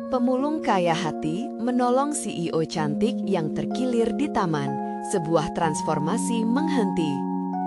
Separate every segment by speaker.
Speaker 1: Pemulung kaya hati menolong CEO cantik yang terkilir di taman. Sebuah transformasi menghenti.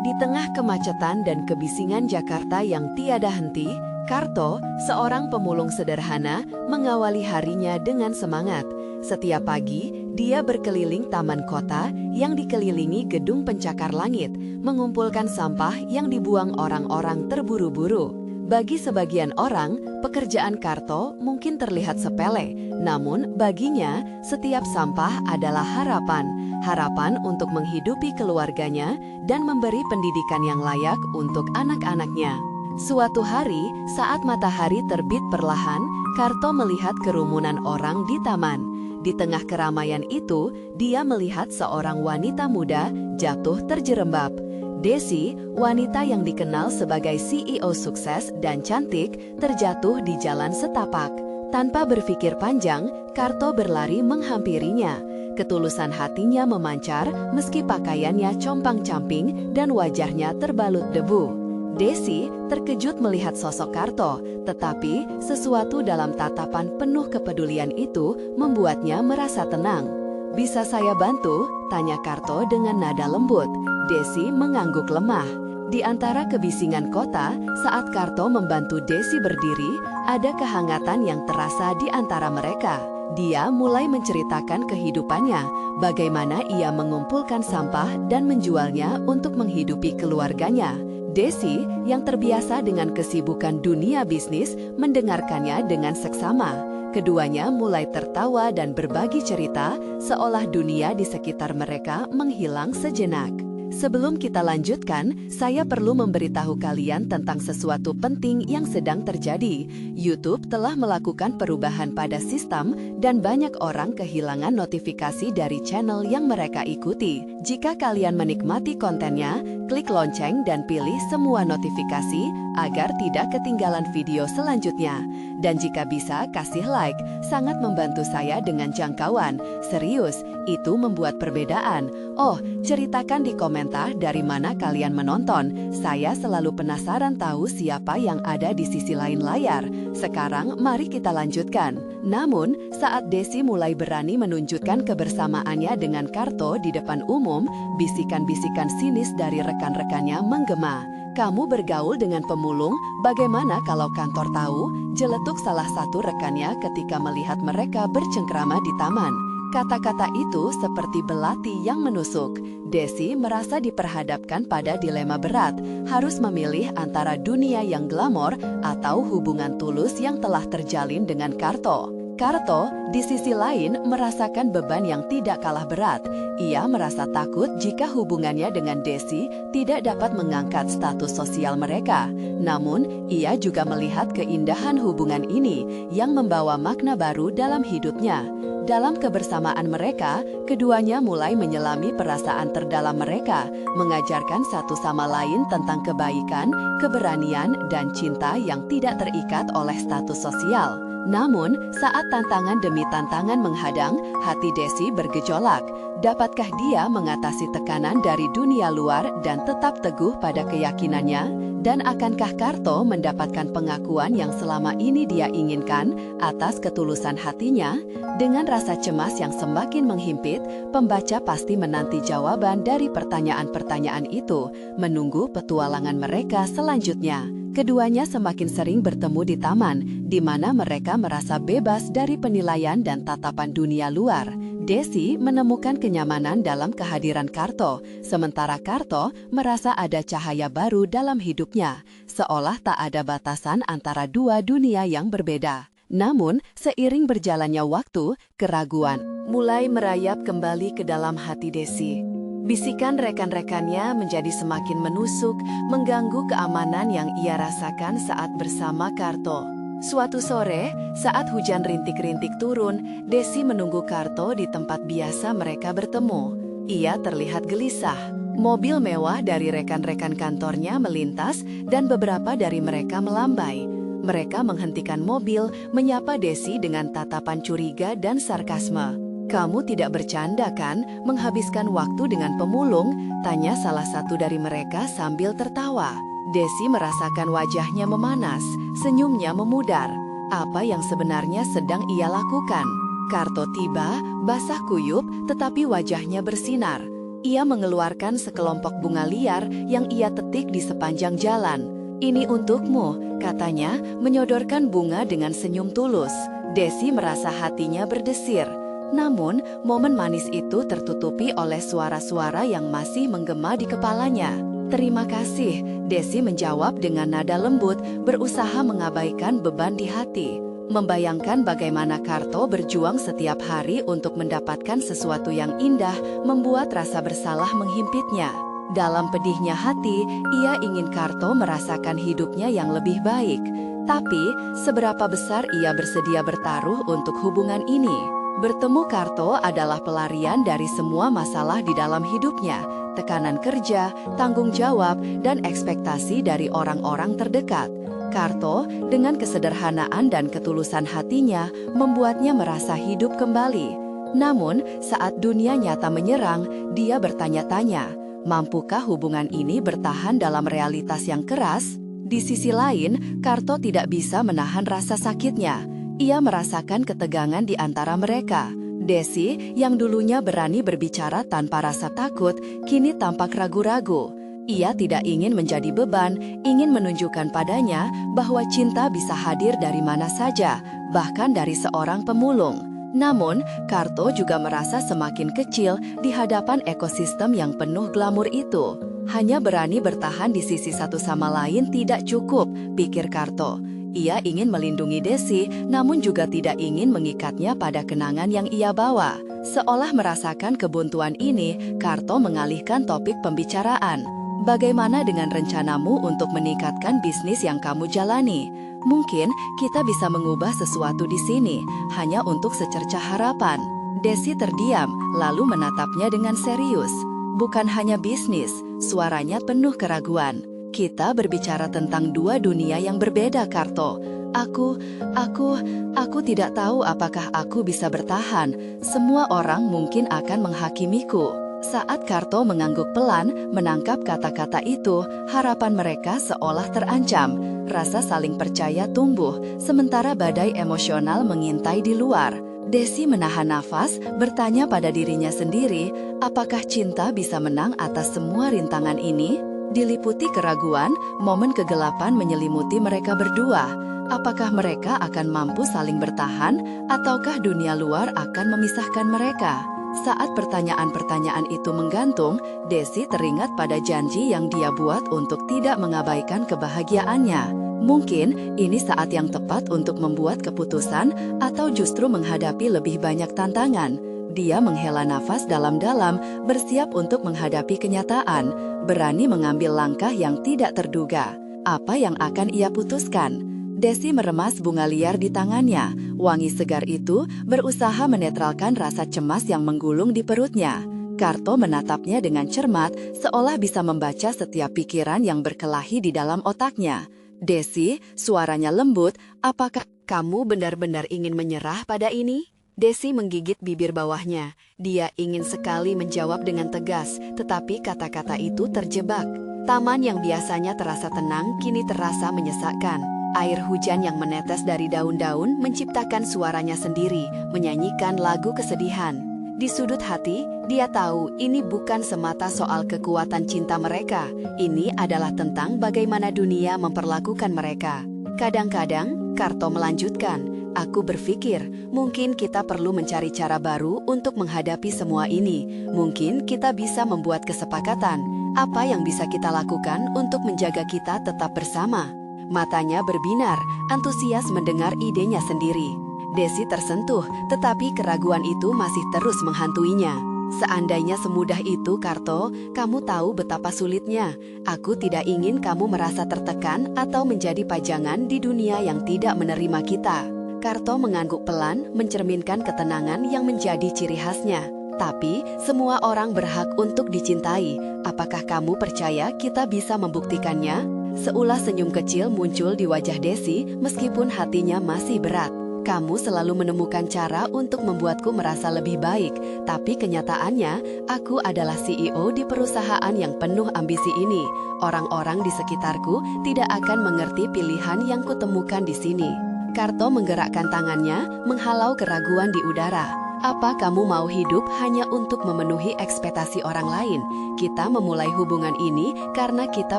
Speaker 1: Di tengah kemacetan dan kebisingan Jakarta yang tiada henti, Karto, seorang pemulung sederhana, mengawali harinya dengan semangat. Setiap pagi, dia berkeliling taman kota yang dikelilingi gedung pencakar langit, mengumpulkan sampah yang dibuang orang-orang terburu-buru. Bagi sebagian orang, pekerjaan Karto mungkin terlihat sepele, namun baginya setiap sampah adalah harapan. Harapan untuk menghidupi keluarganya dan memberi pendidikan yang layak untuk anak-anaknya. Suatu hari, saat matahari terbit perlahan, Karto melihat kerumunan orang di taman. Di tengah keramaian itu, dia melihat seorang wanita muda jatuh terjerembab. Desi, wanita yang dikenal sebagai CEO sukses dan cantik, terjatuh di jalan setapak. Tanpa berpikir panjang, Karto berlari menghampirinya. Ketulusan hatinya memancar meski pakaiannya compang-camping dan wajahnya terbalut debu. Desi terkejut melihat sosok Karto, tetapi sesuatu dalam tatapan penuh kepedulian itu membuatnya merasa tenang. "Bisa saya bantu?" tanya Karto dengan nada lembut. Desi mengangguk lemah. Di antara kebisingan kota, saat Karto membantu Desi berdiri, ada kehangatan yang terasa di antara mereka. Dia mulai menceritakan kehidupannya, bagaimana ia mengumpulkan sampah dan menjualnya untuk menghidupi keluarganya. Desi, yang terbiasa dengan kesibukan dunia bisnis, mendengarkannya dengan seksama. Keduanya mulai tertawa dan berbagi cerita, seolah dunia di sekitar mereka menghilang sejenak. Sebelum kita lanjutkan, saya perlu memberitahu kalian tentang sesuatu penting yang sedang terjadi. YouTube telah melakukan perubahan pada sistem dan banyak orang kehilangan notifikasi dari channel yang mereka ikuti. Jika kalian menikmati kontennya, klik lonceng dan pilih semua notifikasi agar tidak ketinggalan video selanjutnya. Dan jika bisa, kasih like, sangat membantu saya dengan jangkauan. Serius, itu membuat perbedaan. Oh, ceritakan di komentar dari mana kalian menonton. Saya selalu penasaran tahu siapa yang ada di sisi lain layar. Sekarang, mari kita lanjutkan. Namun, saat Desi mulai berani menunjukkan kebersamaannya dengan Karto di depan umum, bisikan-bisikan sinis dari rekan-rekannya menggema. "Kamu bergaul dengan pemulung, bagaimana kalau kantor tahu?" jeletuk salah satu rekannya ketika melihat mereka bercengkrama di taman. Kata-kata itu seperti belati yang menusuk. Desi merasa diperhadapkan pada dilema berat, harus memilih antara dunia yang glamor atau hubungan tulus yang telah terjalin dengan Karto. Karto, di sisi lain, merasakan beban yang tidak kalah berat. Ia merasa takut jika hubungannya dengan Desi tidak dapat mengangkat status sosial mereka. Namun, ia juga melihat keindahan hubungan ini yang membawa makna baru dalam hidupnya. Dalam kebersamaan mereka, keduanya mulai menyelami perasaan terdalam mereka, mengajarkan satu sama lain tentang kebaikan, keberanian, dan cinta yang tidak terikat oleh status sosial. Namun, saat tantangan demi tantangan menghadang, hati Desi bergejolak. Dapatkah dia mengatasi tekanan dari dunia luar dan tetap teguh pada keyakinannya? Dan akankah Karto mendapatkan pengakuan yang selama ini dia inginkan atas ketulusan hatinya? Dengan rasa cemas yang semakin menghimpit, pembaca pasti menanti jawaban dari pertanyaan-pertanyaan itu, menunggu petualangan mereka selanjutnya. Keduanya semakin sering bertemu di taman, di mana mereka merasa bebas dari penilaian dan tatapan dunia luar. Desi menemukan kenyamanan dalam kehadiran Karto, sementara Karto merasa ada cahaya baru dalam hidupnya, seolah tak ada batasan antara dua dunia yang berbeda. Namun, seiring berjalannya waktu, keraguan mulai merayap kembali ke dalam hati Desi. Bisikan rekan-rekannya menjadi semakin menusuk, mengganggu keamanan yang ia rasakan saat bersama Karto. Suatu sore, saat hujan rintik-rintik turun, Desi menunggu Karto di tempat biasa mereka bertemu. Ia terlihat gelisah. Mobil mewah dari rekan-rekan kantornya melintas dan beberapa dari mereka melambai. Mereka menghentikan mobil, menyapa Desi dengan tatapan curiga dan sarkasme. "Kamu tidak bercanda kan, menghabiskan waktu dengan pemulung?" tanya salah satu dari mereka sambil tertawa. Desi merasakan wajahnya memanas, senyumnya memudar. apa yang sebenarnya sedang ia lakukan. Karto tiba, basah kuyup, tetapi wajahnya bersinar. Ia mengeluarkan sekelompok bunga liar yang ia tetik di sepanjang jalan. "Ini untukmu," katanya, menyodorkan bunga dengan senyum tulus. Desi merasa hatinya berdesir. Namun, momen manis itu tertutupi oleh suara-suara yang masih menggema di kepalanya. "Terima kasih," Desi menjawab dengan nada lembut, berusaha mengabaikan beban di hati. Membayangkan bagaimana Karto berjuang setiap hari untuk mendapatkan sesuatu yang indah, membuat rasa bersalah menghimpitnya. Dalam pedihnya hati, ia ingin Karto merasakan hidupnya yang lebih baik. Tapi, seberapa besar ia bersedia bertaruh untuk hubungan ini? Bertemu Karto adalah pelarian dari semua masalah di dalam hidupnya. Tekanan kerja, tanggung jawab, dan ekspektasi dari orang-orang terdekat. Karto, dengan kesederhanaan dan ketulusan hatinya, membuatnya merasa hidup kembali. Namun, saat dunia nyata menyerang, dia bertanya-tanya, mampukah hubungan ini bertahan dalam realitas yang keras? Di sisi lain, Karto tidak bisa menahan rasa sakitnya. Ia merasakan ketegangan di antara mereka. Desi, yang dulunya berani berbicara tanpa rasa takut, kini tampak ragu-ragu. Ia tidak ingin menjadi beban, ingin menunjukkan padanya bahwa cinta bisa hadir dari mana saja, bahkan dari seorang pemulung. Namun, Karto juga merasa semakin kecil di hadapan ekosistem yang penuh glamur itu. Hanya berani bertahan di sisi satu sama lain tidak cukup, pikir Karto. Ia ingin melindungi Desi, namun juga tidak ingin mengikatnya pada kenangan yang ia bawa. Seolah merasakan kebuntuan ini, Karto mengalihkan topik pembicaraan. "Bagaimana dengan rencanamu untuk meningkatkan bisnis yang kamu jalani? Mungkin kita bisa mengubah sesuatu di sini, hanya untuk secercah harapan." Desi terdiam, lalu menatapnya dengan serius. "Bukan hanya bisnis," suaranya penuh keraguan. "Kita berbicara tentang dua dunia yang berbeda, Karto. Aku tidak tahu apakah aku bisa bertahan. Semua orang mungkin akan menghakimiku." Saat Karto mengangguk pelan, menangkap kata-kata itu, harapan mereka seolah terancam. Rasa saling percaya tumbuh, sementara badai emosional mengintai di luar. Desi menahan nafas, bertanya pada dirinya sendiri, apakah cinta bisa menang atas semua rintangan ini? Diliputi keraguan, momen kegelapan menyelimuti mereka berdua. Apakah mereka akan mampu saling bertahan, ataukah dunia luar akan memisahkan mereka? Saat pertanyaan-pertanyaan itu menggantung, Desi teringat pada janji yang dia buat untuk tidak mengabaikan kebahagiaannya. Mungkin ini saat yang tepat untuk membuat keputusan atau justru menghadapi lebih banyak tantangan. Dia menghela nafas dalam-dalam, bersiap untuk menghadapi kenyataan, berani mengambil langkah yang tidak terduga. Apa yang akan ia putuskan? Desi meremas bunga liar di tangannya. Wangi segar itu berusaha menetralkan rasa cemas yang menggulung di perutnya. Karto menatapnya dengan cermat, seolah bisa membaca setiap pikiran yang berkelahi di dalam otaknya. "Desi," suaranya lembut, "apakah kamu benar-benar ingin menyerah pada ini?" Desi menggigit bibir bawahnya. Dia ingin sekali menjawab dengan tegas, tetapi kata-kata itu terjebak. Taman yang biasanya terasa tenang, kini terasa menyesakkan. Air hujan yang menetes dari daun-daun menciptakan suaranya sendiri, menyanyikan lagu kesedihan. Di sudut hati, dia tahu ini bukan semata soal kekuatan cinta mereka. Ini adalah tentang bagaimana dunia memperlakukan mereka. Kadang-kadang, Karto melanjutkan, "Aku berpikir, mungkin kita perlu mencari cara baru untuk menghadapi semua ini. Mungkin kita bisa membuat kesepakatan. Apa yang bisa kita lakukan untuk menjaga kita tetap bersama?" Matanya berbinar, antusias mendengar idenya sendiri. Desi tersentuh, tetapi keraguan itu masih terus menghantuinya. "Seandainya semudah itu, Karto, kamu tahu betapa sulitnya. Aku tidak ingin kamu merasa tertekan atau menjadi pajangan di dunia yang tidak menerima kita." Karto mengangguk pelan, mencerminkan ketenangan yang menjadi ciri khasnya. "Tapi, semua orang berhak untuk dicintai. Apakah kamu percaya kita bisa membuktikannya?" Seulas senyum kecil muncul di wajah Desi meskipun hatinya masih berat. "Kamu selalu menemukan cara untuk membuatku merasa lebih baik, tapi kenyataannya, aku adalah CEO di perusahaan yang penuh ambisi ini. Orang-orang di sekitarku tidak akan mengerti pilihan yang kutemukan di sini. Karto menggerakkan tangannya, menghalau keraguan di udara. Apa kamu mau hidup hanya untuk memenuhi ekspektasi orang lain? Kita memulai hubungan ini karena kita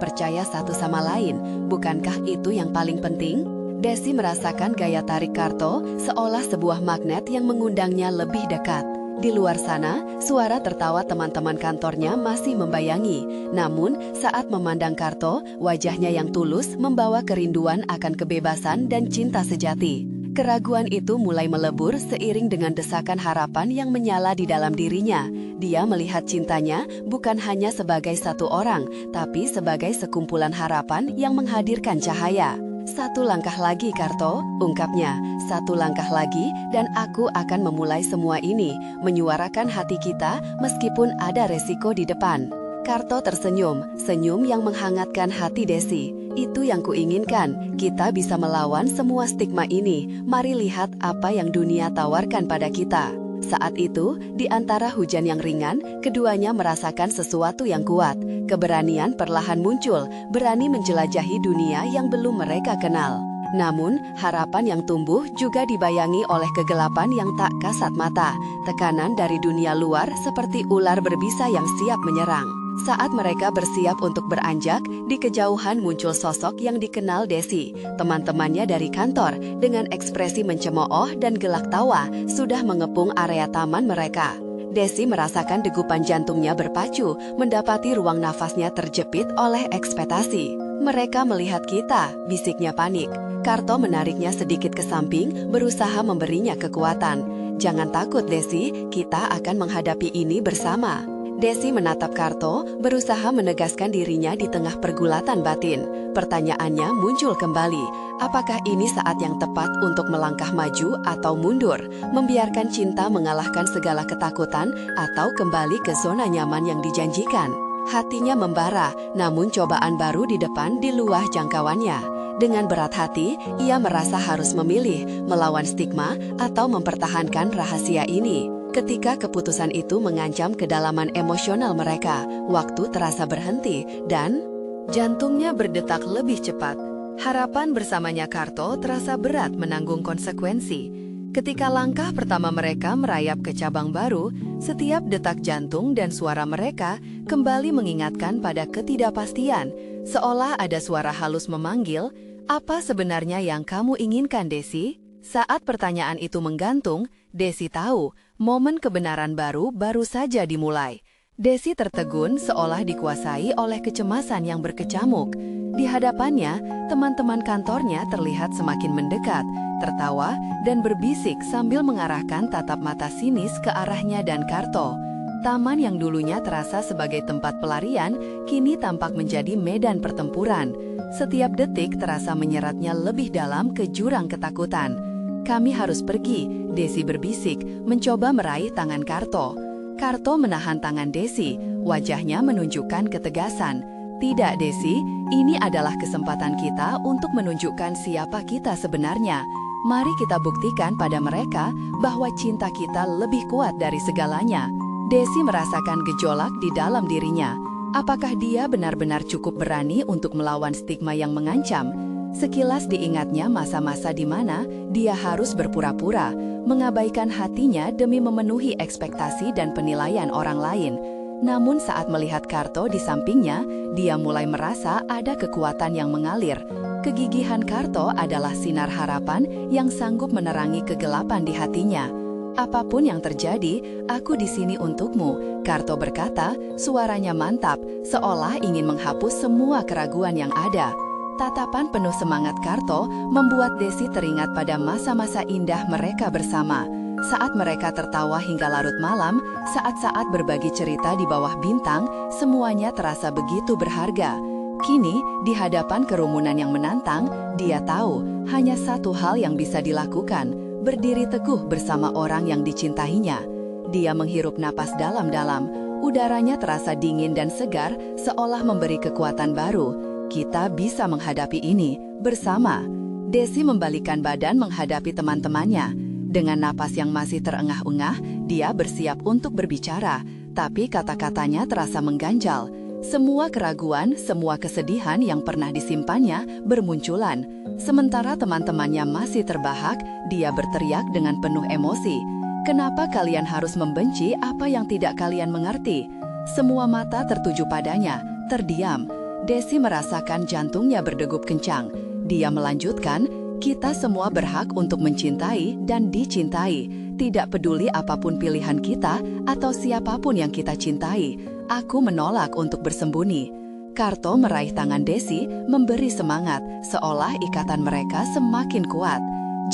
Speaker 1: percaya satu sama lain. Bukankah itu yang paling penting? Desi merasakan gaya tarik Karto, seolah sebuah magnet yang mengundangnya lebih dekat. Di luar sana, suara tertawa teman-teman kantornya masih membayangi. Namun, saat memandang Karto, wajahnya yang tulus membawa kerinduan akan kebebasan dan cinta sejati. Keraguan itu mulai melebur seiring dengan desakan harapan yang menyala di dalam dirinya. Dia melihat cintanya bukan hanya sebagai satu orang, tapi sebagai sekumpulan harapan yang menghadirkan cahaya. "Satu langkah lagi, Karto," ungkapnya. "Satu langkah lagi dan aku akan memulai semua ini, menyuarakan hati kita meskipun ada resiko di depan." Karto tersenyum, senyum yang menghangatkan hati Desi. "Itu yang kuinginkan, kita bisa melawan semua stigma ini. Mari lihat apa yang dunia tawarkan pada kita." Saat itu, di antara hujan yang ringan, keduanya merasakan sesuatu yang kuat. Keberanian perlahan muncul, berani menjelajahi dunia yang belum mereka kenal. Namun, harapan yang tumbuh juga dibayangi oleh kegelapan yang tak kasat mata. Tekanan dari dunia luar seperti ular berbisa yang siap menyerang. Saat mereka bersiap untuk beranjak, di kejauhan muncul sosok yang dikenal Desi. Teman-temannya dari kantor, dengan ekspresi mencemooh dan gelak tawa, sudah mengepung area taman mereka. Desi merasakan degupan jantungnya berpacu, mendapati ruang nafasnya terjepit oleh ekspektasi. "Mereka melihat kita," bisiknya panik. Karto menariknya sedikit ke samping, berusaha memberinya kekuatan. "Jangan takut, Desi, kita akan menghadapi ini bersama." Desi menatap Karto, berusaha menegaskan dirinya di tengah pergulatan batin. Pertanyaannya muncul kembali, apakah ini saat yang tepat untuk melangkah maju atau mundur, membiarkan cinta mengalahkan segala ketakutan, atau kembali ke zona nyaman yang dijanjikan? Hatinya membara, namun cobaan baru di depan di luar jangkauannya. Dengan berat hati, ia merasa harus memilih, melawan stigma atau mempertahankan rahasia ini. Ketika keputusan itu mengancam kedalaman emosional mereka, waktu terasa berhenti dan jantungnya berdetak lebih cepat. Harapan bersamanya Karto terasa berat menanggung konsekuensi. Ketika langkah pertama mereka merayap ke cabang baru, setiap detak jantung dan suara mereka kembali mengingatkan pada ketidakpastian, seolah ada suara halus memanggil, "Apa sebenarnya yang kamu inginkan, Desi?" Saat pertanyaan itu menggantung, Desi tahu momen kebenaran baru saja dimulai. Desi tertegun seolah dikuasai oleh kecemasan yang berkecamuk. Di hadapannya, teman-teman kantornya terlihat semakin mendekat, tertawa dan berbisik sambil mengarahkan tatap mata sinis ke arahnya dan Karto. Taman yang dulunya terasa sebagai tempat pelarian, kini tampak menjadi medan pertempuran. Setiap detik terasa menyeratnya lebih dalam ke jurang ketakutan. "Kami harus pergi," Desi berbisik, mencoba meraih tangan Karto. Karto menahan tangan Desi, wajahnya menunjukkan ketegasan. "Tidak, Desi, ini adalah kesempatan kita untuk menunjukkan siapa kita sebenarnya. Mari kita buktikan pada mereka bahwa cinta kita lebih kuat dari segalanya." Desi merasakan gejolak di dalam dirinya. Apakah dia benar-benar cukup berani untuk melawan stigma yang mengancam? Sekilas diingatnya masa-masa di mana dia harus berpura-pura, mengabaikan hatinya demi memenuhi ekspektasi dan penilaian orang lain. Namun saat melihat Karto di sampingnya, dia mulai merasa ada kekuatan yang mengalir. Kegigihan Karto adalah sinar harapan yang sanggup menerangi kegelapan di hatinya. "Apapun yang terjadi, aku di sini untukmu," Karto berkata, suaranya mantap, seolah ingin menghapus semua keraguan yang ada. Tatapan penuh semangat Karto membuat Desi teringat pada masa-masa indah mereka bersama. Saat mereka tertawa hingga larut malam, saat-saat berbagi cerita di bawah bintang, semuanya terasa begitu berharga. Kini, di hadapan kerumunan yang menantang, dia tahu hanya satu hal yang bisa dilakukan, berdiri teguh bersama orang yang dicintainya. Dia menghirup napas dalam-dalam, udaranya terasa dingin dan segar, seolah memberi kekuatan baru. "Kita bisa menghadapi ini bersama." Desi membalikkan badan menghadapi teman-temannya. Dengan napas yang masih terengah-engah, dia bersiap untuk berbicara, tapi kata-katanya terasa mengganjal.
Speaker 2: Semua keraguan, semua kesedihan yang pernah disimpannya bermunculan. Sementara teman-temannya masih terbahak, dia berteriak dengan penuh emosi. "Kenapa kalian harus membenci apa yang tidak kalian mengerti?" Semua mata tertuju padanya, terdiam. Desi merasakan jantungnya berdegup kencang. Dia melanjutkan, "Kita semua berhak untuk mencintai dan dicintai. Tidak peduli apapun pilihan kita atau siapapun yang kita cintai. Aku menolak untuk bersembunyi." Karto meraih tangan Desi, memberi semangat, seolah ikatan mereka semakin kuat.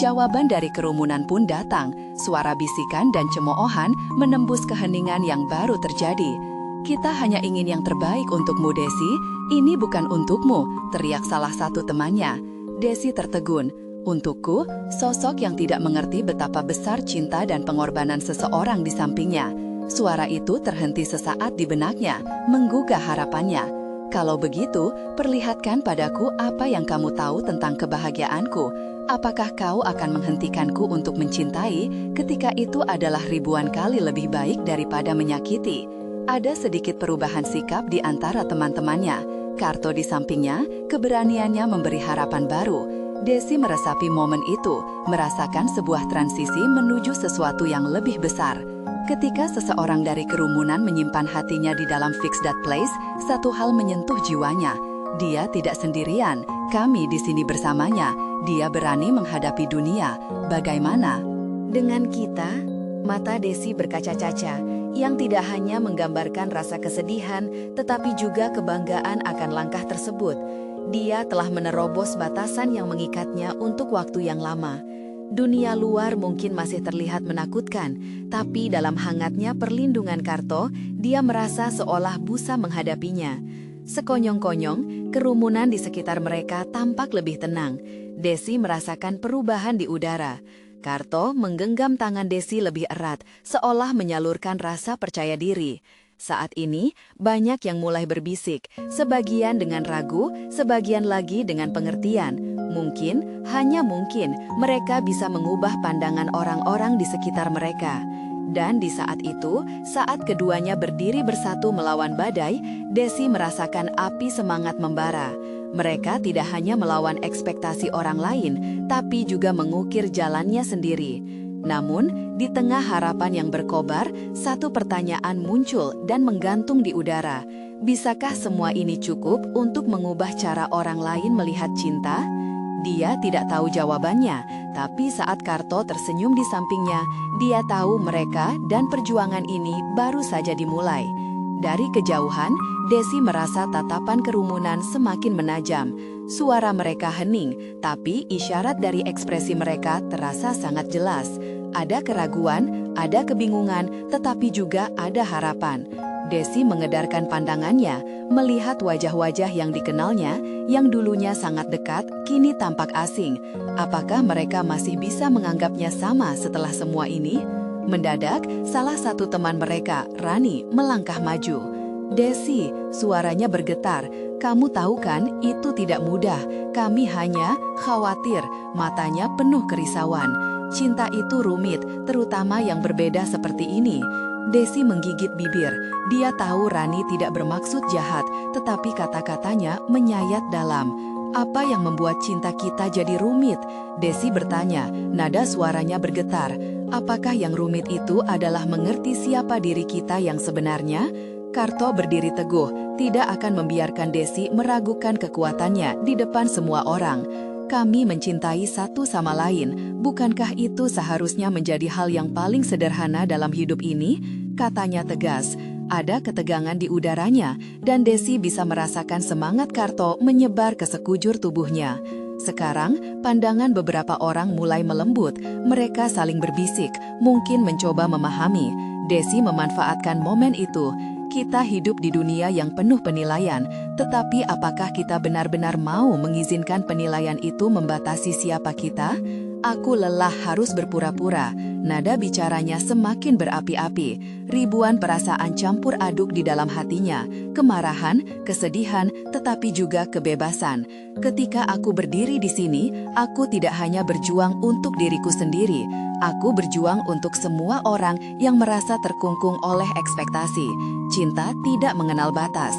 Speaker 2: Jawaban dari kerumunan pun datang, suara bisikan dan cemoohan menembus keheningan yang baru terjadi. "Kita hanya ingin yang terbaik untukmu, Desi. Ini bukan untukmu," teriak salah satu temannya. Desi tertegun. "Untukku?" Sosok yang tidak mengerti betapa besar cinta dan pengorbanan seseorang di sampingnya. Suara itu terhenti sesaat di benaknya, menggugah harapannya. "Kalau begitu, perlihatkan padaku apa yang kamu tahu tentang kebahagiaanku. Apakah kau akan menghentikanku untuk mencintai ketika itu adalah ribuan kali lebih baik daripada menyakiti?" Ada sedikit perubahan sikap di antara teman-temannya. Karto di sampingnya, keberaniannya memberi harapan baru. Desi meresapi momen itu, merasakan sebuah transisi menuju sesuatu yang lebih besar. Ketika seseorang dari kerumunan menyimpan hatinya di dalam Fix That Place, satu hal menyentuh jiwanya. Dia tidak sendirian, kami di sini bersamanya. Dia berani menghadapi dunia. Bagaimana
Speaker 1: Dengan kita? Mata Desi berkaca-kaca, yang tidak hanya menggambarkan rasa kesedihan, tetapi juga kebanggaan akan langkah tersebut. Dia telah menerobos batasan yang mengikatnya untuk waktu yang lama. Dunia luar mungkin masih terlihat menakutkan, tapi dalam hangatnya perlindungan Karto, dia merasa seolah busa menghadapinya. Sekonyong-konyong, kerumunan di sekitar mereka tampak lebih tenang. Desi merasakan perubahan di udara. Karto menggenggam tangan Desi lebih erat, seolah menyalurkan rasa percaya diri. Saat ini, banyak yang mulai berbisik, sebagian dengan ragu, sebagian lagi dengan pengertian. Mungkin, hanya mungkin, mereka bisa mengubah pandangan orang-orang di sekitar mereka. Dan di saat itu, saat keduanya berdiri bersatu melawan badai, Desi merasakan api semangat membara. Mereka tidak hanya melawan ekspektasi orang lain, tapi juga mengukir jalannya sendiri. Namun, di tengah harapan yang berkobar, satu pertanyaan muncul dan menggantung di udara. Bisakah semua ini cukup untuk mengubah cara orang lain melihat cinta? Dia tidak tahu jawabannya, tapi saat Karto tersenyum di sampingnya, dia tahu mereka dan perjuangan ini baru saja dimulai. Dari kejauhan, Desi merasa tatapan kerumunan semakin menajam. Suara mereka hening, tapi isyarat dari ekspresi mereka terasa sangat jelas. Ada keraguan, ada kebingungan, tetapi juga ada harapan. Desi mengedarkan pandangannya, melihat wajah-wajah yang dikenalnya, yang dulunya sangat dekat, kini tampak asing. Apakah mereka masih bisa menganggapnya sama setelah semua ini? Mendadak, salah satu teman mereka, Rani, melangkah maju. "Desi," suaranya bergetar, "kamu tahu kan, itu tidak mudah. Kami hanya khawatir." Matanya penuh kerisauan. "Cinta itu rumit, terutama yang berbeda seperti ini." Desi menggigit bibir. Dia tahu Rani tidak bermaksud jahat, tetapi kata-katanya menyayat dalam. "Apa yang membuat cinta kita jadi rumit?" Desi bertanya, nada suaranya bergetar. "Apakah yang rumit itu adalah mengerti siapa diri kita yang sebenarnya?" Karto berdiri teguh, tidak akan membiarkan Desi meragukan kekuatannya di depan semua orang. "Kami mencintai satu sama lain, bukankah itu seharusnya menjadi hal yang paling sederhana dalam hidup ini?" Katanya tegas. Ada ketegangan di udaranya, dan Desi bisa merasakan semangat Karto menyebar ke sekujur tubuhnya. Sekarang, pandangan beberapa orang mulai melembut. Mereka saling berbisik, mungkin mencoba memahami. Desi memanfaatkan momen itu. Kita hidup di dunia yang penuh penilaian, tetapi apakah kita benar-benar mau mengizinkan penilaian itu membatasi siapa kita? "Aku lelah harus berpura-pura." Nada bicaranya semakin berapi-api. Ribuan perasaan campur aduk di dalam hatinya. Kemarahan, kesedihan, tetapi juga kebebasan. "Ketika aku berdiri di sini, aku tidak hanya berjuang untuk diriku sendiri. Aku berjuang untuk semua orang yang merasa terkungkung oleh ekspektasi. Cinta tidak mengenal batas."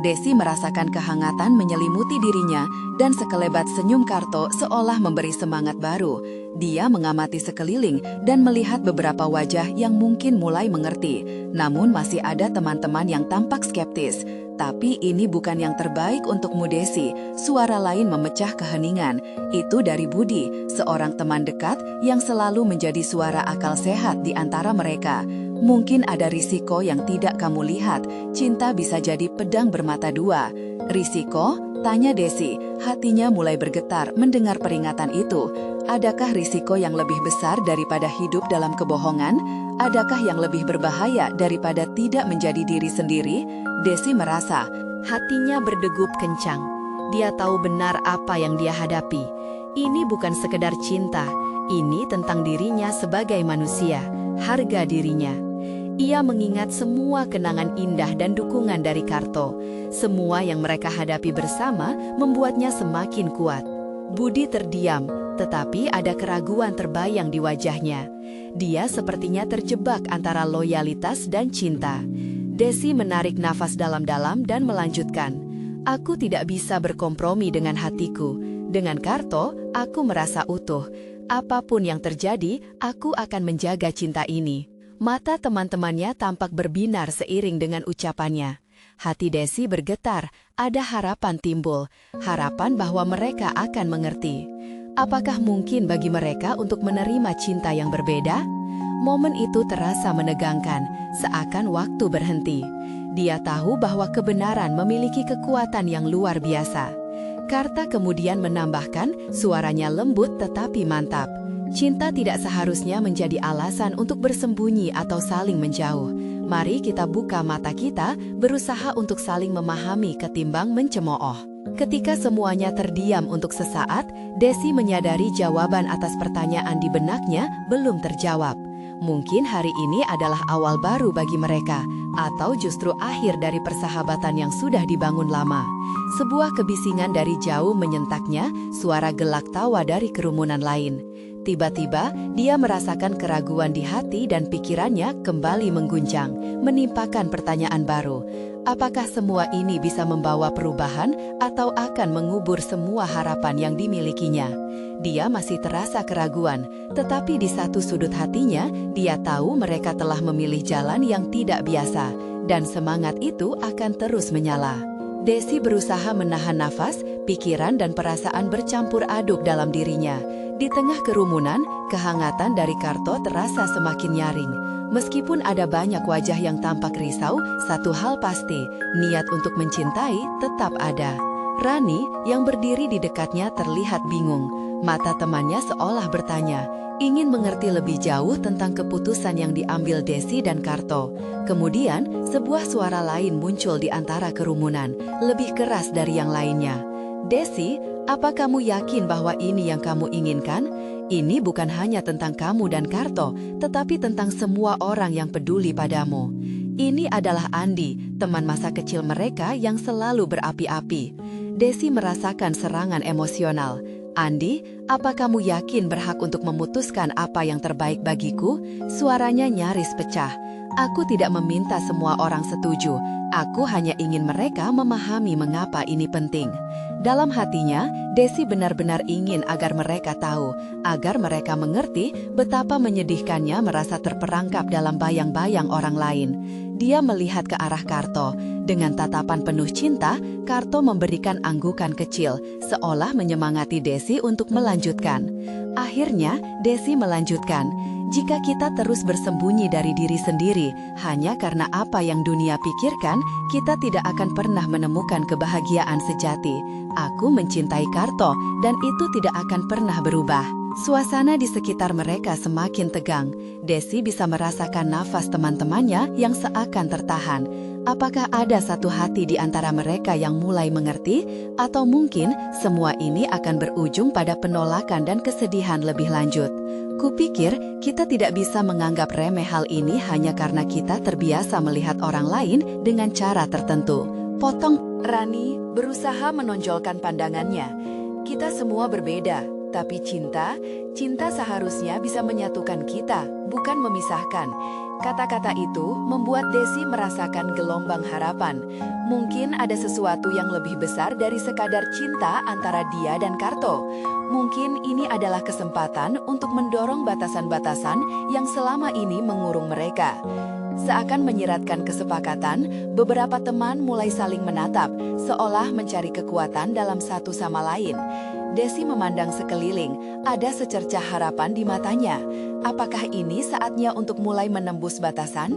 Speaker 2: Desi merasakan kehangatan menyelimuti dirinya dan sekelebat senyum Karto seolah memberi semangat baru. Dia mengamati sekeliling dan melihat beberapa wajah yang mungkin mulai mengerti. Namun masih ada teman-teman yang tampak skeptis. Tapi ini bukan yang terbaik untukmu Desi. Suara lain memecah keheningan. Itu dari Budi, seorang teman dekat yang selalu menjadi suara akal sehat di antara mereka. Mungkin ada risiko yang tidak kamu lihat. Cinta bisa jadi pedang bermata dua. Risiko? Tanya Desi. Hatinya mulai bergetar mendengar peringatan itu. Adakah risiko yang lebih besar daripada hidup dalam kebohongan? Adakah yang lebih berbahaya daripada tidak menjadi diri sendiri? Desi merasa
Speaker 1: Hatinya berdegup kencang. Dia tahu benar apa yang dia hadapi. Ini bukan sekedar cinta. Ini tentang dirinya sebagai manusia. Harga dirinya. Ia mengingat semua kenangan indah dan dukungan dari Karto. Semua yang mereka hadapi bersama membuatnya semakin kuat. Budi terdiam, tetapi ada keraguan terbayang di wajahnya. Dia sepertinya terjebak antara loyalitas dan cinta. Desi menarik nafas dalam-dalam dan melanjutkan. Aku tidak bisa berkompromi dengan hatiku. Dengan Karto, aku merasa utuh. Apapun yang terjadi, aku akan menjaga cinta ini. Mata teman-temannya tampak berbinar seiring dengan ucapannya. Hati Desi bergetar, ada harapan timbul, harapan bahwa mereka akan mengerti. Apakah mungkin bagi mereka untuk menerima cinta yang berbeda? Momen itu terasa menegangkan, seakan waktu berhenti. Dia tahu bahwa kebenaran memiliki kekuatan yang luar biasa. Karta kemudian menambahkan, suaranya lembut tetapi mantap. Cinta tidak seharusnya menjadi alasan untuk bersembunyi atau saling menjauh. Mari kita buka mata kita, berusaha untuk saling memahami ketimbang mencemooh. Ketika semuanya terdiam untuk sesaat, Desi menyadari jawaban atas pertanyaan di benaknya belum terjawab. Mungkin hari ini adalah awal baru bagi mereka, atau justru akhir dari persahabatan yang sudah dibangun lama. Sebuah kebisingan dari jauh menyentaknya, suara gelak tawa dari kerumunan lain. Tiba-tiba, dia merasakan keraguan di hati dan pikirannya kembali mengguncang, menimpakan pertanyaan baru. Apakah semua ini bisa membawa perubahan atau akan mengubur semua harapan yang dimilikinya? Dia masih terasa keraguan, tetapi di satu sudut hatinya, dia tahu mereka telah memilih jalan yang tidak biasa, dan semangat itu akan terus menyala. Desi berusaha menahan nafas, pikiran dan perasaan bercampur aduk dalam dirinya. Di tengah kerumunan, kehangatan dari Karto terasa semakin nyaring. Meskipun ada banyak wajah yang tampak risau, satu hal pasti, niat untuk mencintai tetap ada. Rani, yang berdiri di dekatnya terlihat bingung. Mata temannya seolah bertanya, ingin mengerti lebih jauh tentang keputusan yang diambil Desi dan Karto. Kemudian, sebuah suara lain muncul di antara kerumunan, lebih keras dari yang lainnya. Desi, apa kamu yakin bahwa ini yang kamu inginkan? Ini bukan hanya tentang kamu dan Karto, tetapi tentang semua orang yang peduli padamu. Ini adalah Andi, teman masa kecil mereka yang selalu berapi-api. Desi merasakan serangan emosional. Andi, apa kamu yakin berhak untuk memutuskan apa yang terbaik bagiku? Suaranya nyaris pecah. Aku tidak meminta semua orang setuju. Aku hanya ingin mereka memahami mengapa ini penting. Dalam hatinya, Desi benar-benar ingin agar mereka tahu, agar mereka mengerti betapa menyedihkannya merasa terperangkap dalam bayang-bayang orang lain. Dia melihat ke arah Karto. Dengan tatapan penuh cinta, Karto memberikan anggukan kecil, seolah menyemangati Desi untuk melanjutkan. Akhirnya, Desi melanjutkan, jika kita terus bersembunyi dari diri sendiri, hanya karena apa yang dunia pikirkan, kita tidak akan pernah menemukan kebahagiaan sejati. Aku mencintai Karto, dan itu tidak akan pernah berubah. Suasana di sekitar mereka semakin tegang. Desi bisa merasakan nafas teman-temannya yang seakan tertahan. Apakah ada satu hati di antara mereka yang mulai mengerti? Atau mungkin semua ini akan berujung pada penolakan dan kesedihan lebih lanjut? Kupikir kita tidak bisa menganggap remeh hal ini hanya karena kita terbiasa melihat orang lain dengan cara tertentu. Potong. Rani berusaha menonjolkan pandangannya. Kita semua berbeda, tapi cinta seharusnya bisa menyatukan kita, bukan memisahkan. Kata-kata itu membuat Desi merasakan gelombang harapan. Mungkin ada sesuatu yang lebih besar dari sekadar cinta antara dia dan Karto. Mungkin ini adalah kesempatan untuk mendorong batasan-batasan yang selama ini mengurung mereka. Seakan menyiratkan kesepakatan, beberapa teman mulai saling menatap, seolah mencari kekuatan dalam satu sama lain. Desi memandang sekeliling, ada secercah harapan di matanya. Apakah ini saatnya untuk mulai menembus batasan?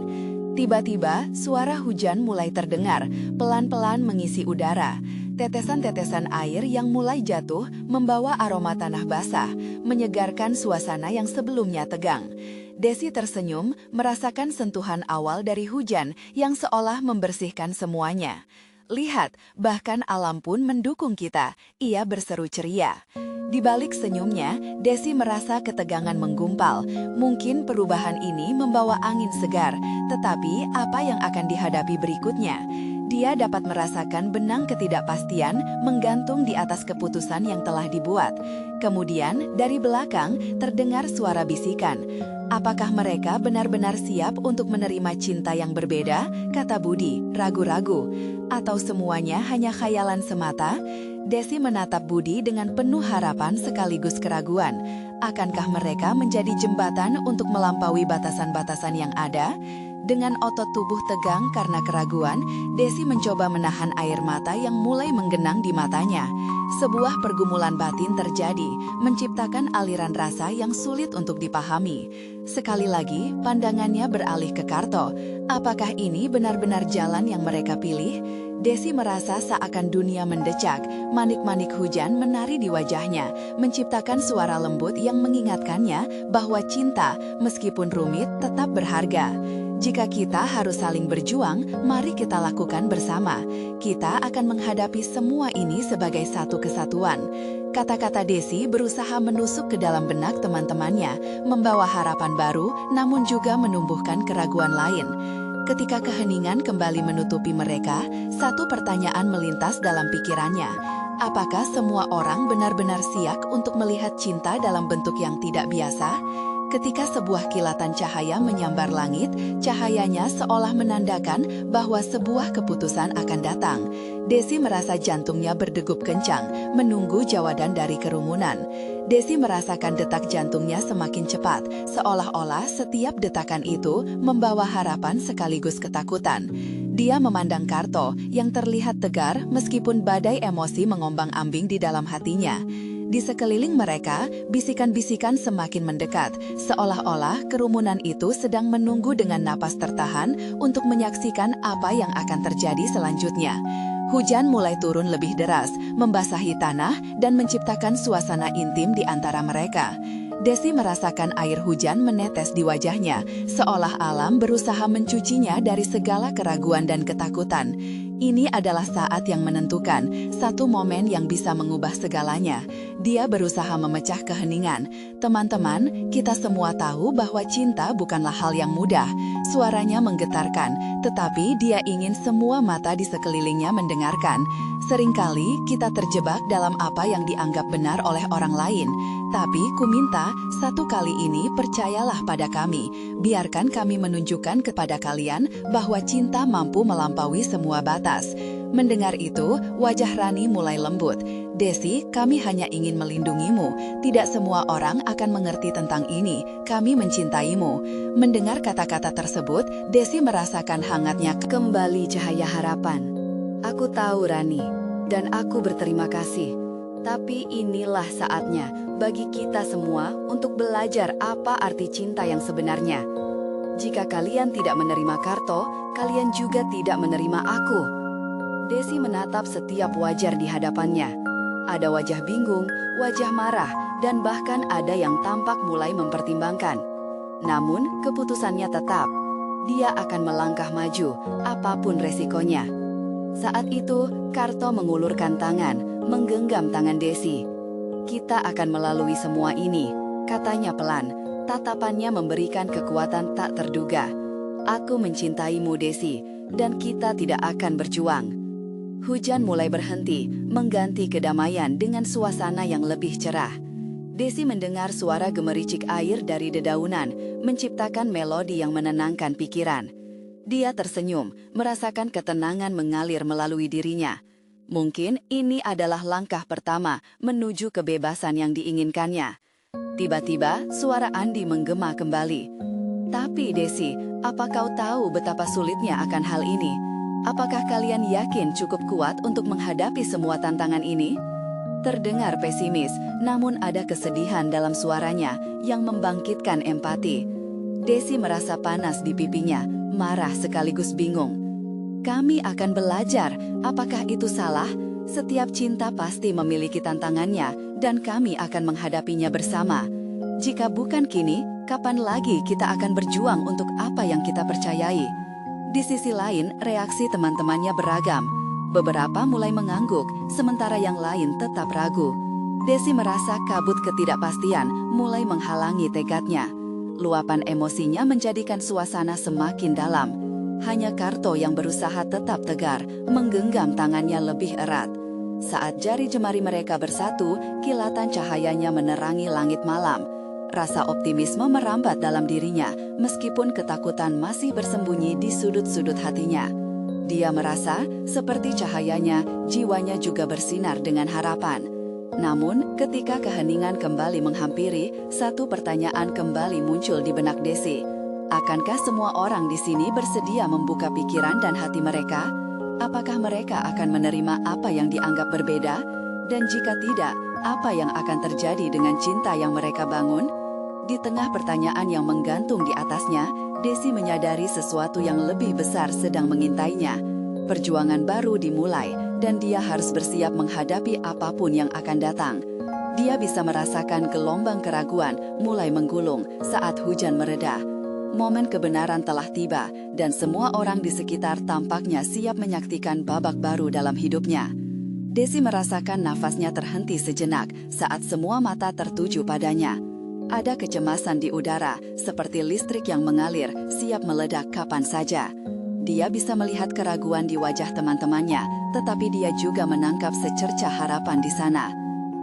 Speaker 1: Tiba-tiba, suara hujan mulai terdengar, pelan-pelan mengisi udara. Tetesan-tetesan air yang mulai jatuh membawa aroma tanah basah, menyegarkan suasana yang sebelumnya tegang. Desi tersenyum, merasakan sentuhan awal dari hujan yang seolah membersihkan semuanya. Lihat, bahkan alam pun mendukung kita, ia berseru ceria. Di balik senyumnya, Desi merasa ketegangan menggumpal. Mungkin perubahan ini membawa angin segar, tetapi apa yang akan dihadapi berikutnya? Dia dapat merasakan benang ketidakpastian menggantung di atas keputusan yang telah dibuat. Kemudian, dari belakang terdengar suara bisikan. Apakah mereka benar-benar siap untuk menerima cinta yang berbeda? Kata Budi, ragu-ragu. Atau semuanya hanya khayalan semata? Desi menatap Budi dengan penuh harapan sekaligus keraguan. Akankah mereka menjadi jembatan untuk melampaui batasan-batasan yang ada? Dengan otot tubuh tegang karena keraguan, Desi mencoba menahan air mata yang mulai menggenang di matanya. Sebuah pergumulan batin terjadi, menciptakan aliran rasa yang sulit untuk dipahami. Sekali lagi, pandangannya beralih ke Karto. Apakah ini benar-benar jalan yang mereka pilih? Desi merasa seakan dunia mendecak, manik-manik hujan menari di wajahnya, menciptakan suara lembut yang mengingatkannya bahwa cinta, meskipun rumit, tetap berharga. Jika kita harus saling berjuang, mari kita lakukan bersama. Kita akan menghadapi semua ini sebagai satu kesatuan. Kata-kata Desi berusaha menusuk ke dalam benak teman-temannya, membawa harapan baru, namun juga menumbuhkan keraguan lain. Ketika keheningan kembali menutupi mereka, satu pertanyaan melintas dalam pikirannya. Apakah semua orang benar-benar siap untuk melihat cinta dalam bentuk yang tidak biasa? Ketika sebuah kilatan cahaya menyambar langit, cahayanya seolah menandakan bahwa sebuah keputusan akan datang. Desi merasa jantungnya berdegup kencang, menunggu jawaban dari kerumunan. Desi merasakan detak jantungnya semakin cepat, seolah-olah setiap detakan itu membawa harapan sekaligus ketakutan. Dia memandang Karto yang terlihat tegar meskipun badai emosi mengombang-ambing di dalam hatinya. Di sekeliling mereka, bisikan-bisikan semakin mendekat, seolah-olah kerumunan itu sedang menunggu dengan napas tertahan untuk menyaksikan apa yang akan terjadi selanjutnya. Hujan mulai turun lebih deras, membasahi tanah dan menciptakan suasana intim di antara mereka. Desi merasakan air hujan menetes di wajahnya, seolah alam berusaha mencucinya dari segala keraguan dan ketakutan. Ini adalah saat yang menentukan, satu momen yang bisa mengubah segalanya. Dia berusaha memecah keheningan. Teman-teman, kita semua tahu bahwa cinta bukanlah hal yang mudah. Suaranya menggetarkan, tetapi dia ingin semua mata di sekelilingnya mendengarkan. Seringkali kita terjebak dalam apa yang dianggap benar oleh orang lain. Tapi kuminta, satu kali ini percayalah pada kami. Biarkan kami menunjukkan kepada kalian bahwa cinta mampu melampaui semua batas. Mendengar itu, wajah Rani mulai lembut. Desi, kami hanya ingin melindungimu. Tidak semua orang akan mengerti tentang ini. Kami mencintaimu. Mendengar kata-kata tersebut, Desi merasakan hangatnya kembali cahaya harapan. Aku tahu, Rani, dan aku berterima kasih. Tapi inilah saatnya bagi kita semua untuk belajar apa arti cinta yang sebenarnya. Jika kalian tidak menerima Karto, kalian juga tidak menerima aku. Desi menatap setiap wajah di hadapannya. Ada wajah bingung, wajah marah, dan bahkan ada yang tampak mulai mempertimbangkan. Namun, keputusannya tetap. Dia akan melangkah maju, apapun resikonya. Saat itu, Karto mengulurkan tangan, menggenggam tangan Desi. Kita akan melalui semua ini, katanya pelan. Tatapannya memberikan kekuatan tak terduga. Aku mencintaimu, Desi, dan kita tidak akan berjuang. Hujan mulai berhenti, mengganti kedamaian dengan suasana yang lebih cerah.
Speaker 2: Desi mendengar suara gemericik air dari dedaunan, menciptakan melodi yang menenangkan pikiran. Dia tersenyum, merasakan ketenangan mengalir melalui dirinya. Mungkin ini adalah langkah pertama menuju kebebasan yang diinginkannya. Tiba-tiba, suara Andi menggema kembali. Tapi Desi, apa kau tahu betapa sulitnya akan hal ini? Apakah kalian yakin cukup kuat untuk menghadapi semua tantangan ini? Terdengar pesimis, namun ada kesedihan dalam suaranya yang membangkitkan empati. Desi merasa panas di pipinya, marah sekaligus bingung. Kami akan belajar, apakah itu salah? Setiap cinta pasti memiliki tantangannya, dan kami akan menghadapinya bersama. Jika bukan kini, kapan lagi kita akan berjuang untuk apa yang kita percayai? Di sisi lain, reaksi teman-temannya beragam. Beberapa mulai mengangguk, sementara yang lain tetap ragu. Desi merasa kabut ketidakpastian mulai menghalangi tekadnya. Luapan emosinya menjadikan suasana semakin dalam. Hanya Karto yang berusaha tetap tegar, menggenggam tangannya lebih erat. Saat jari jemari mereka bersatu, kilatan cahayanya menerangi langit malam. Rasa optimisme merambat dalam dirinya, meskipun ketakutan masih bersembunyi di sudut-sudut hatinya. Dia merasa seperti cahayanya, jiwanya juga bersinar dengan harapan. Namun, ketika keheningan kembali menghampiri, satu pertanyaan kembali muncul di benak Desi. Akankah semua orang di sini bersedia membuka pikiran dan hati mereka? Apakah mereka akan menerima apa yang dianggap berbeda? Dan jika tidak, apa yang akan terjadi dengan cinta yang mereka bangun? Di tengah pertanyaan yang menggantung di atasnya, Desi menyadari sesuatu yang lebih besar sedang mengintainya. Perjuangan baru dimulai, dan dia harus bersiap menghadapi apapun yang akan datang. Dia bisa merasakan gelombang keraguan mulai menggulung saat hujan mereda. Momen kebenaran telah tiba, dan semua orang di sekitar tampaknya siap menyaksikan babak baru dalam hidupnya. Desi merasakan nafasnya terhenti sejenak saat semua mata tertuju padanya. Ada kecemasan di udara, seperti listrik yang mengalir, siap meledak kapan saja. Dia bisa melihat keraguan di wajah teman-temannya, tetapi dia juga menangkap secercah harapan di sana.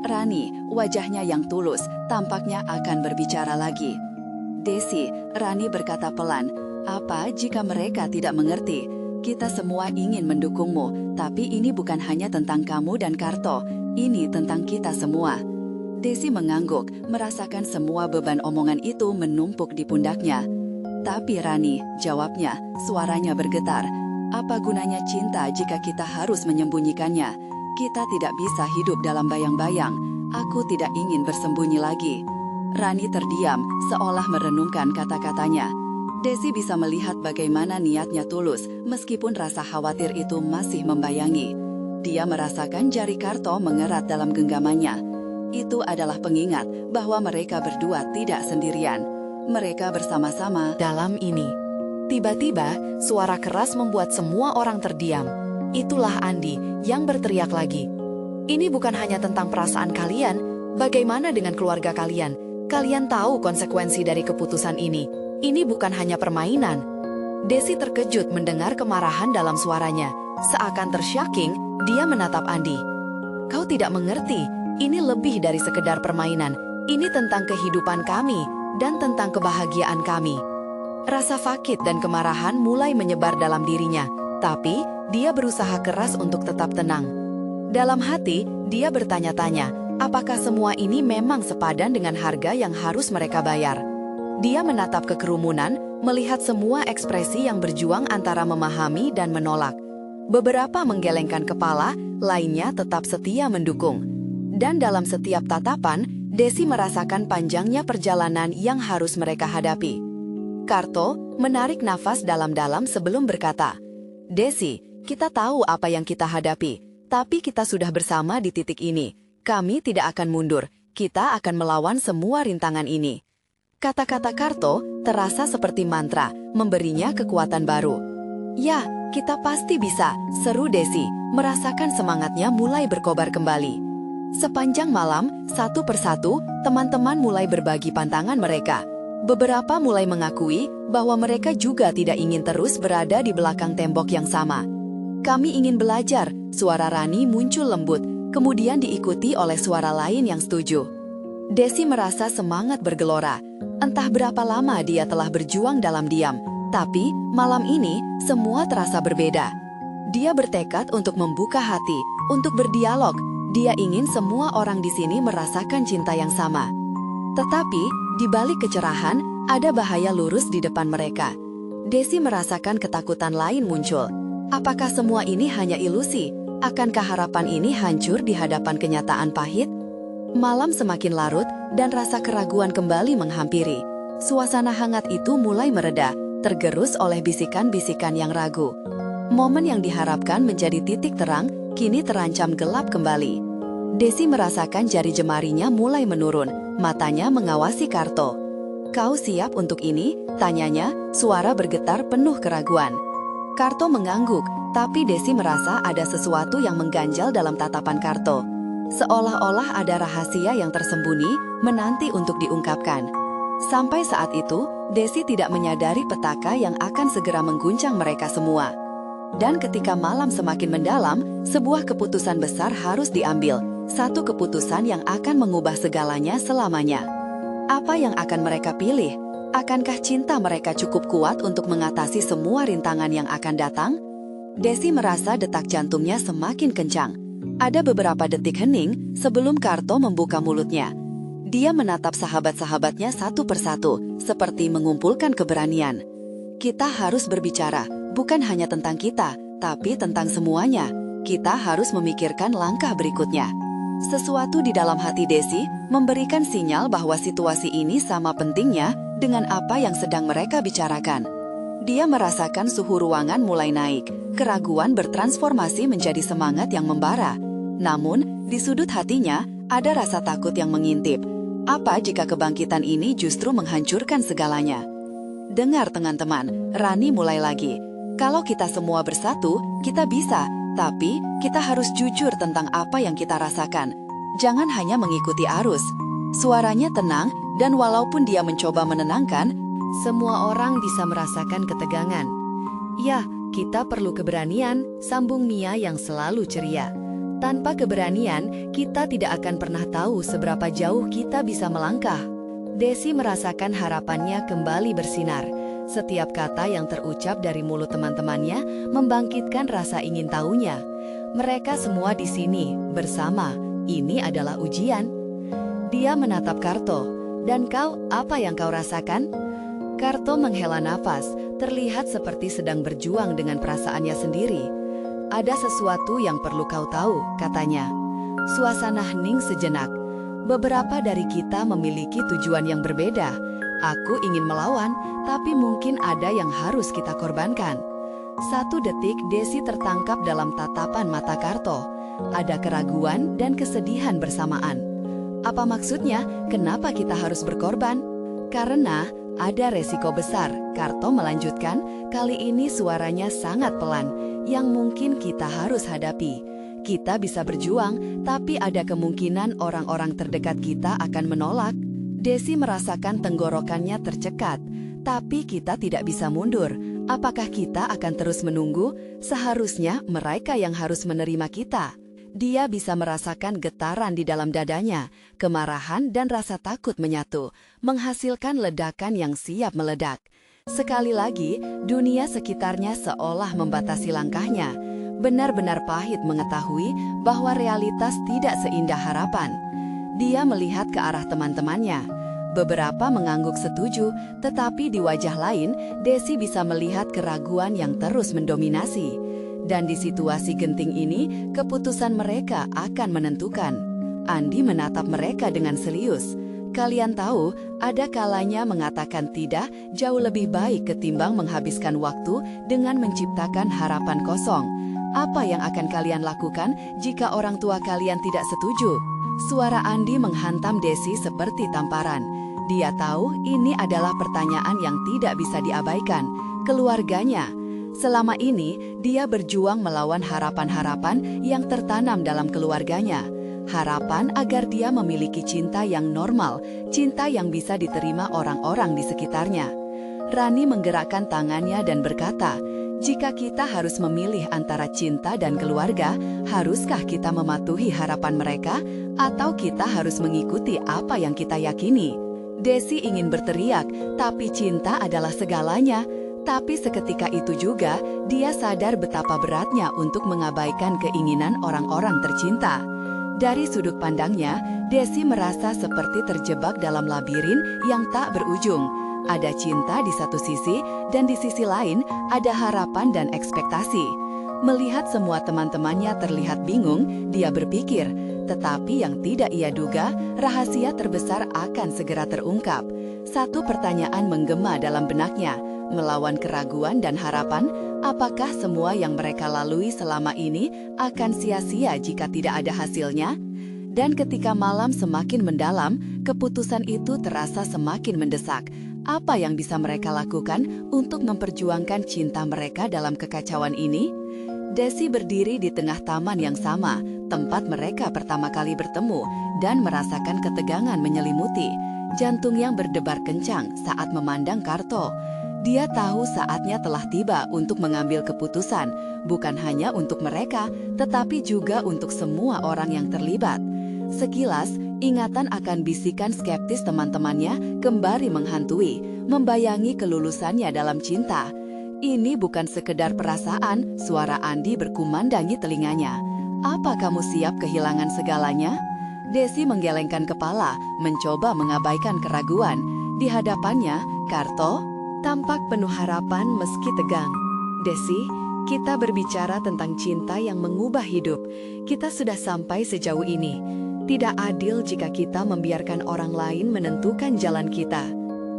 Speaker 2: Rani, wajahnya yang tulus, tampaknya akan berbicara lagi. Desi, Rani berkata pelan, apa jika mereka tidak mengerti? Kita semua ingin mendukungmu, tapi ini bukan hanya tentang kamu dan Karto, ini tentang kita semua. Desi mengangguk, merasakan semua beban omongan itu menumpuk di pundaknya. Tapi Rani, jawabnya, suaranya bergetar. Apa gunanya cinta jika kita harus menyembunyikannya? Kita tidak bisa hidup dalam bayang-bayang. Aku tidak ingin bersembunyi lagi. Rani terdiam, seolah merenungkan kata-katanya. Desi bisa melihat bagaimana niatnya tulus, meskipun rasa khawatir itu masih membayangi. Dia merasakan jari Karto mengerat dalam genggamannya. Itu adalah pengingat bahwa mereka berdua tidak sendirian. Mereka bersama-sama
Speaker 1: Dalam ini, tiba-tiba suara keras membuat semua orang terdiam. Itulah Andi yang berteriak lagi. Ini bukan hanya tentang perasaan kalian, bagaimana dengan keluarga kalian? Kalian tahu konsekuensi dari keputusan ini. Ini bukan hanya permainan. Desi terkejut mendengar kemarahan dalam suaranya. Seakan tersyaking, dia menatap Andi. Kau tidak mengerti. Ini lebih dari sekedar permainan. Ini tentang kehidupan kami dan tentang kebahagiaan kami. Rasa sakit dan kemarahan mulai menyebar dalam dirinya, tapi dia berusaha keras untuk tetap tenang. Dalam hati, dia bertanya-tanya, apakah semua ini memang sepadan dengan harga yang harus mereka bayar? Dia menatap ke kerumunan, melihat semua ekspresi yang berjuang antara memahami dan menolak. Beberapa menggelengkan kepala, lainnya tetap setia mendukung. Dan dalam setiap tatapan, Desi merasakan panjangnya perjalanan yang harus mereka hadapi. Karto menarik nafas dalam-dalam sebelum berkata, Desi, kita tahu apa yang kita hadapi, tapi kita sudah bersama di titik ini. Kami tidak akan mundur, kita akan melawan semua rintangan ini. Kata-kata Karto terasa seperti mantra, memberinya kekuatan baru. Ya, kita pasti bisa, seru Desi, merasakan semangatnya mulai berkobar kembali. Sepanjang malam, satu persatu, teman-teman mulai berbagi pantangan mereka. Beberapa mulai mengakui bahwa mereka juga tidak ingin terus berada di belakang tembok yang sama. Kami ingin belajar, suara Rani muncul lembut, kemudian diikuti oleh suara lain yang setuju.
Speaker 2: Desi merasa semangat bergelora. Entah berapa lama dia telah berjuang dalam diam, tapi malam ini semua terasa berbeda. Dia bertekad untuk membuka hati, untuk berdialog. Dia ingin semua orang di sini merasakan cinta yang sama. Tetapi, di balik kecerahan, ada bahaya lurus di depan mereka. Desi merasakan ketakutan lain muncul. Apakah semua ini hanya ilusi? Akankah harapan ini hancur di hadapan kenyataan pahit? Malam semakin larut dan rasa keraguan kembali menghampiri. Suasana hangat itu mulai mereda, tergerus oleh bisikan-bisikan yang ragu. Momen yang diharapkan menjadi titik terang, kini terancam gelap kembali. Desi merasakan jari jemarinya mulai menurun, matanya mengawasi Karto. "Kau siap untuk ini?" tanyanya, suara bergetar penuh keraguan. Karto mengangguk, tapi Desi merasa ada sesuatu yang mengganjal dalam tatapan Karto. Seolah-olah ada rahasia yang tersembunyi, menanti untuk diungkapkan. Sampai saat itu, Desi tidak menyadari petaka yang akan segera mengguncang mereka semua. Dan ketika malam semakin mendalam, sebuah keputusan besar harus diambil. Satu keputusan yang akan mengubah segalanya selamanya. Apa yang akan mereka pilih? Akankah cinta mereka cukup kuat untuk mengatasi semua rintangan yang akan datang? Desi merasa detak jantungnya semakin kencang. Ada beberapa detik hening sebelum Karto membuka mulutnya. Dia menatap sahabat-sahabatnya satu persatu, seperti mengumpulkan keberanian. "Kita harus berbicara, bukan hanya tentang kita, tapi tentang semuanya. Kita harus memikirkan langkah berikutnya." Sesuatu di dalam hati Desi memberikan sinyal bahwa situasi ini sama pentingnya dengan apa yang sedang mereka bicarakan. Dia merasakan suhu ruangan mulai naik, keraguan bertransformasi menjadi semangat yang membara. Namun, di sudut hatinya ada rasa takut yang mengintip. Apa jika kebangkitan ini justru menghancurkan segalanya? "Dengar teman-teman," Rani mulai lagi. "Kalau kita semua bersatu, kita bisa. Tapi, kita harus jujur tentang apa yang kita rasakan. Jangan hanya mengikuti arus." Suaranya tenang, dan walaupun dia mencoba menenangkan,
Speaker 1: Semua orang bisa merasakan ketegangan. "Ya, kita perlu keberanian," sambung Mia yang selalu ceria. "Tanpa keberanian, kita tidak akan pernah tahu seberapa jauh kita bisa melangkah." Desi merasakan harapannya kembali bersinar. Setiap kata yang terucap dari mulut teman-temannya membangkitkan rasa ingin tahunya. Mereka semua di sini, bersama. Ini adalah ujian. Dia menatap Karto. "Dan kau, apa yang kau rasakan?" Karto menghela nafas, terlihat seperti sedang berjuang dengan perasaannya sendiri. "Ada sesuatu yang perlu kau tahu," katanya. Suasana hening sejenak. "Beberapa dari kita memiliki tujuan yang berbeda. Aku ingin melawan, tapi mungkin ada yang harus kita korbankan." Satu detik Desi tertangkap dalam tatapan mata Karto. Ada keraguan dan kesedihan bersamaan. "Apa maksudnya? Kenapa kita harus berkorban?" "Karena ada resiko besar," Karto melanjutkan. Kali ini suaranya sangat pelan, "yang mungkin kita harus hadapi. Kita bisa berjuang, tapi ada kemungkinan orang-orang terdekat kita akan menolak." Desi merasakan tenggorokannya tercekat. "Tapi kita tidak bisa mundur. Apakah kita akan terus menunggu? Seharusnya mereka yang harus menerima kita." Dia bisa merasakan getaran di dalam dadanya, kemarahan dan rasa takut menyatu, menghasilkan ledakan yang siap meledak. Sekali lagi, dunia sekitarnya seolah membatasi langkahnya. Benar-benar pahit mengetahui bahwa realitas tidak seindah harapan. Dia melihat ke arah teman-temannya. Beberapa mengangguk setuju, tetapi di wajah lain, Desi bisa melihat keraguan yang terus mendominasi. Dan di situasi genting ini, keputusan mereka akan menentukan. Andi menatap mereka dengan serius. "Kalian tahu, ada kalanya mengatakan tidak jauh lebih baik ketimbang menghabiskan waktu dengan menciptakan harapan kosong. Apa yang akan kalian lakukan jika orang tua kalian tidak setuju?" Suara Andi menghantam Desi seperti tamparan. Dia tahu ini adalah pertanyaan yang tidak bisa diabaikan. Keluarganya. Selama ini, dia berjuang melawan harapan-harapan yang tertanam dalam keluarganya. Harapan agar dia memiliki cinta yang normal, cinta yang bisa diterima orang-orang di sekitarnya. Rani menggerakkan tangannya dan berkata,
Speaker 2: Jika kita harus memilih antara cinta dan keluarga, haruskah kita mematuhi harapan mereka atau kita harus mengikuti apa yang kita yakini? Desi ingin berteriak, tapi cinta adalah segalanya. Tapi seketika itu juga, dia sadar betapa beratnya untuk mengabaikan keinginan orang-orang tercinta. Dari sudut pandangnya, Desi merasa seperti terjebak dalam labirin yang tak berujung. Ada cinta di satu sisi, dan di sisi lain ada harapan dan ekspektasi. Melihat semua teman-temannya terlihat bingung, dia berpikir, tetapi yang tidak ia duga, rahasia terbesar akan segera terungkap. Satu pertanyaan menggema dalam benaknya, melawan keraguan dan harapan, apakah semua yang mereka lalui selama ini akan sia-sia jika tidak ada hasilnya? Dan ketika malam semakin mendalam, keputusan itu terasa semakin mendesak. Apa yang bisa mereka lakukan untuk memperjuangkan cinta mereka dalam kekacauan ini? Desi berdiri di tengah taman yang sama, tempat mereka pertama kali bertemu, dan merasakan ketegangan menyelimuti. Jantung yang berdebar kencang saat memandang Karto. Dia tahu saatnya telah tiba untuk mengambil keputusan, bukan hanya untuk mereka, tetapi juga untuk semua orang yang terlibat. Sekilas, ingatan akan bisikan skeptis teman-temannya kembali menghantui, membayangi kelulusannya dalam cinta. Ini bukan sekedar perasaan, suara Andi berkumandangi telinganya. Apa kamu siap kehilangan segalanya? Desi menggelengkan kepala, mencoba mengabaikan keraguan. Di hadapannya, Karto tampak penuh harapan meski tegang. Desi, kita berbicara tentang cinta yang mengubah hidup. Kita sudah sampai sejauh ini. Tidak adil jika kita membiarkan orang lain menentukan jalan kita.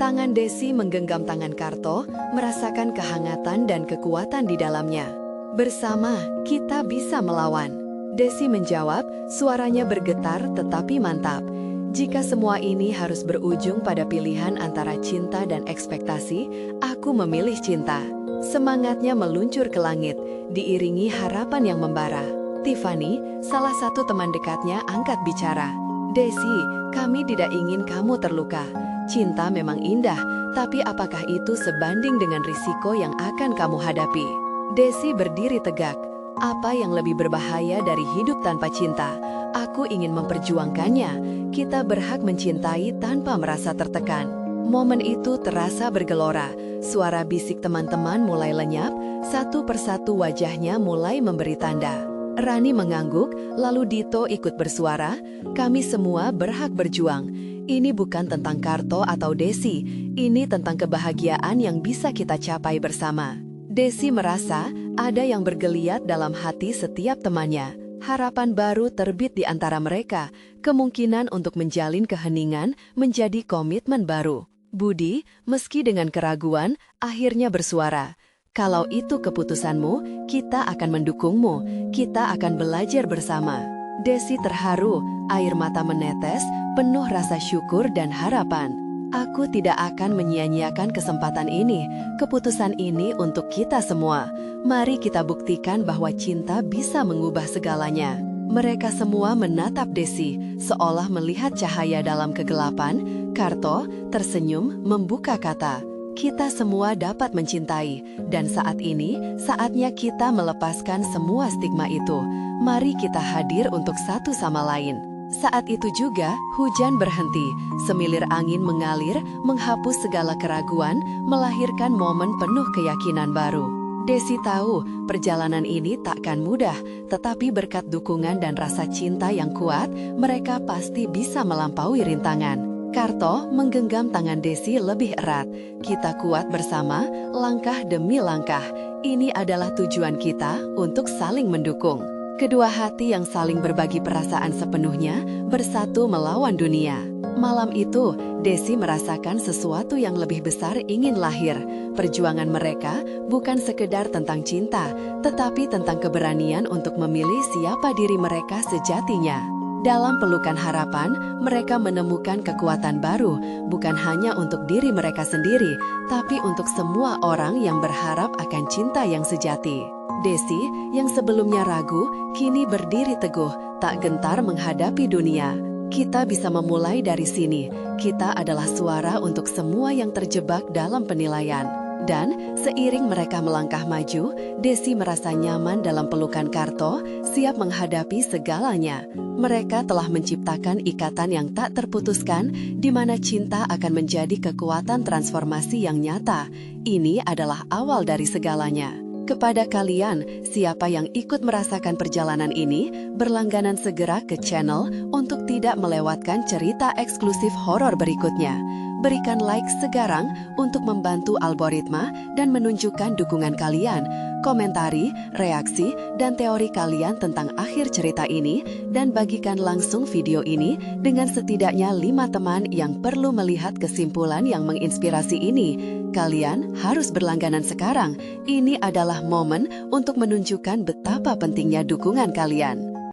Speaker 2: Tangan Desi menggenggam tangan Karto, merasakan kehangatan dan kekuatan di dalamnya. Bersama, kita bisa melawan. Desi menjawab, suaranya bergetar tetapi mantap. Jika semua ini harus berujung pada pilihan antara cinta dan ekspektasi, aku memilih cinta. Semangatnya meluncur ke langit, diiringi harapan yang membara. Tiffany, salah satu teman dekatnya, angkat bicara. Desi, kami tidak ingin kamu terluka. Cinta memang indah, tapi apakah itu sebanding dengan risiko yang akan kamu hadapi? Desi berdiri tegak. Apa yang lebih berbahaya dari hidup tanpa cinta? Aku ingin memperjuangkannya. Kita berhak mencintai tanpa merasa tertekan. Momen itu terasa bergelora. Suara bisik teman-teman mulai lenyap, satu persatu wajahnya mulai memberi tanda. Rani mengangguk, lalu Dito ikut bersuara, kami semua berhak berjuang. Ini bukan tentang Karto atau Desi, ini tentang kebahagiaan yang bisa kita capai bersama. Desi merasa ada yang bergeliat dalam hati setiap temannya. Harapan baru terbit di antara mereka, kemungkinan untuk menjalin keheningan menjadi komitmen baru. Budi, meski dengan keraguan, akhirnya bersuara. Kalau itu keputusanmu, kita akan mendukungmu, kita akan belajar bersama. Desi terharu, air mata menetes, penuh rasa syukur dan harapan. Aku tidak akan menyia-nyiakan kesempatan ini, keputusan ini untuk kita semua. Mari kita buktikan bahwa cinta bisa mengubah segalanya. Mereka semua menatap Desi, seolah melihat cahaya dalam kegelapan. Karto tersenyum membuka kata, kita semua dapat mencintai, dan saat ini, saatnya kita melepaskan semua stigma itu. Mari kita hadir untuk satu sama lain. Saat itu juga, hujan berhenti, semilir angin mengalir, menghapus segala keraguan, melahirkan momen penuh keyakinan baru. Desi tahu, perjalanan ini takkan mudah, tetapi berkat dukungan dan rasa cinta yang kuat, mereka pasti bisa melampaui rintangan. Karto menggenggam tangan Desi lebih erat. Kita kuat bersama, langkah demi langkah. Ini adalah tujuan kita untuk saling mendukung. Kedua hati yang saling berbagi perasaan sepenuhnya, bersatu melawan dunia. Malam itu, Desi merasakan sesuatu yang lebih besar ingin lahir. Perjuangan mereka bukan sekedar tentang cinta, tetapi tentang keberanian untuk memilih siapa diri mereka sejatinya. Dalam pelukan harapan, mereka menemukan kekuatan baru, bukan hanya untuk diri mereka sendiri, tapi untuk semua orang yang berharap akan cinta yang sejati. Desi, yang sebelumnya ragu, kini berdiri teguh, tak gentar menghadapi dunia. Kita bisa memulai dari sini. Kita adalah suara untuk semua yang terjebak dalam penilaian.
Speaker 1: Dan seiring mereka melangkah maju, Desi merasa nyaman dalam pelukan Karto, siap menghadapi segalanya. Mereka telah menciptakan ikatan yang tak terputuskan, di mana cinta akan menjadi kekuatan transformasi yang nyata. Ini adalah awal dari segalanya. Kepada kalian, siapa yang ikut merasakan perjalanan ini, berlangganan segera ke channel untuk tidak melewatkan cerita eksklusif horor berikutnya. Berikan like sekarang untuk membantu algoritma dan menunjukkan dukungan kalian. Komentari, reaksi, dan teori kalian tentang akhir cerita ini, dan bagikan langsung video ini dengan setidaknya 5 teman yang perlu melihat kesimpulan yang menginspirasi ini. Kalian harus berlangganan sekarang. Ini adalah momen untuk menunjukkan betapa pentingnya dukungan kalian.